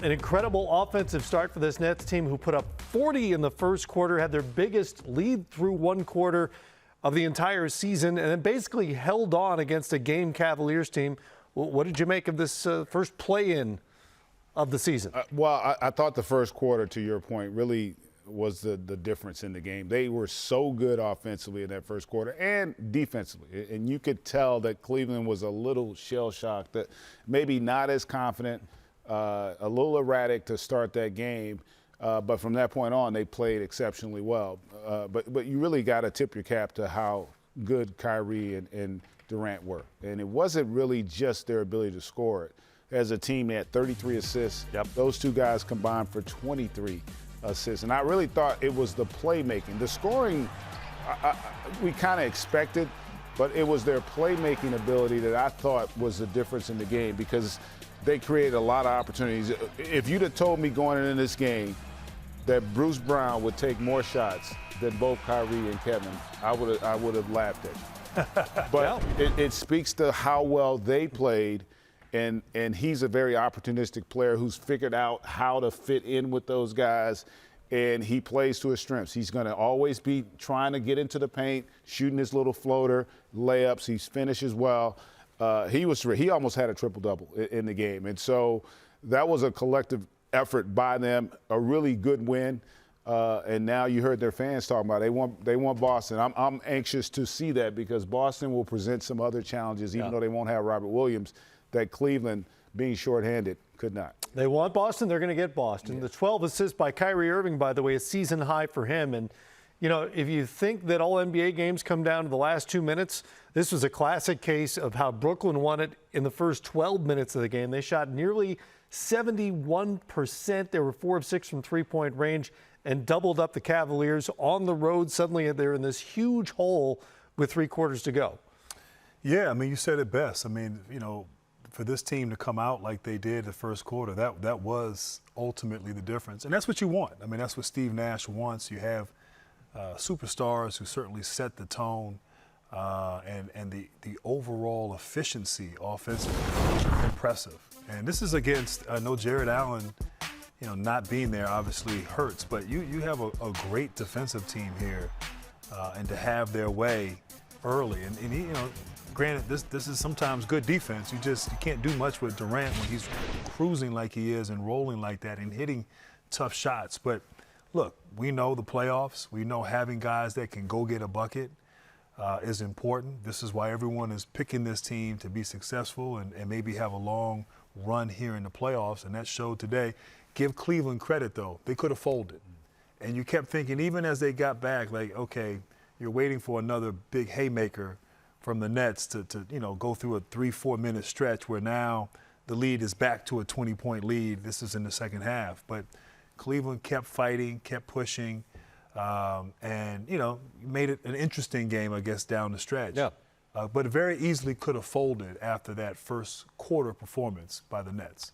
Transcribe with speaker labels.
Speaker 1: An incredible offensive start for this Nets team, who put up 40 in the first quarter, had their biggest lead through one quarter of the entire season, and then basically held on against a game Cavaliers team. What did you make of this first play-in of the season?
Speaker 2: I thought the first quarter, to your point, really was the difference in the game. They were so good offensively in that first quarter and defensively. And you could tell that Cleveland was a little shell-shocked, that maybe not as confident, a little erratic to start that game. But from that point on, they played exceptionally well. But you really got to tip your cap to how good Kyrie and Durant were. And it wasn't really just their ability to score it. As a team, they had 33 assists.
Speaker 1: Yep.
Speaker 2: Those two guys combined for 23 assists. And I really thought it was the playmaking. The scoring, we kind of expected, but it was their playmaking ability that I thought was the difference in the game, because they created a lot of opportunities. If you'd have told me going into this game that Bruce Brown would take more shots than both Kyrie and Kevin, I would have laughed at you. But it speaks to how well they played. And he's a very opportunistic player who's figured out how to fit in with those guys, and he plays to his strengths. He's going to always be trying to get into the paint, shooting his little floater, layups. He finishes well. He almost had a triple-double in the game. And so that was a collective effort by them, a really good win. And now you heard their fans talking about it. They want Boston. I'm anxious to see that, because Boston will present some other challenges, even though they won't have Robert Williams, that Cleveland, being shorthanded, could not.
Speaker 1: They want Boston. They're going to get Boston. Yeah. The 12 assists by Kyrie Irving, by the way, is season high for him. And, you know, if you think that all NBA games come down to the last 2 minutes, this was a classic case of how Brooklyn won it in the first 12 minutes of the game. They shot nearly 71%. They were 4 of 6 from three-point range and doubled up the Cavaliers on the road. Suddenly they're in this huge hole with 3 quarters to go.
Speaker 3: Yeah, I mean, you said it best. I mean, you know, for this team to come out like they did the first quarter, that was ultimately the difference. And that's what you want. I mean, that's what Steve Nash wants. You have superstars who certainly set the tone, and the overall efficiency offensively, impressive. And this is against, I know Jared Allen, you know, not being there obviously hurts, but you have a great defensive team here, and to have their way early. And he, you know, granted, this is sometimes good defense. You can't do much with Durant when he's cruising like he is and rolling like that and hitting tough shots. But look, we know the playoffs. We know having guys that can go get a bucket is important. This is why everyone is picking this team to be successful and maybe have a long run here in the playoffs, and that showed today. Give Cleveland credit, though. They could have folded. And you kept thinking, even as they got back, like, okay, you're waiting for another big haymaker from the Nets to you know, go through a 3-4 minute stretch where now the lead is back to a 20-point lead. This is in the second half. But Cleveland kept fighting, kept pushing, and, you know, made it an interesting game, I guess, down the stretch.
Speaker 1: Yeah.
Speaker 3: But it very easily could have folded after that first quarter performance by the Nets.